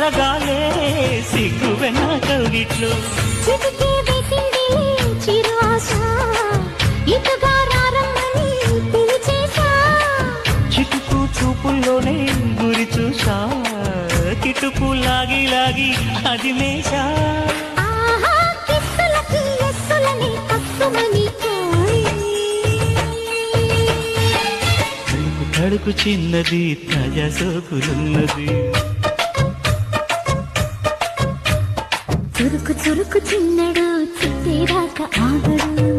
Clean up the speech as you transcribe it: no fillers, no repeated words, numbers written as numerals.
కరగాలే సిగ్గు వెన్న కౌగిట్లు. చిటికే వేసింది చిరు ఆశ, ఇటుగా రారమ్మని పిలిచేశా. చిటుకు చూపుల్లోనే గురి చూసా, కిటుకు లాగి లాగి అది మేషా. ఆహా కిస్సులకి ఎస్సులని కస్సుమని తడుకు తడుకు చిన్నది తాజా సోకులున్నది. చురుకు చురుకు చిన్నడు చిట్టేదాకా ఆగడు.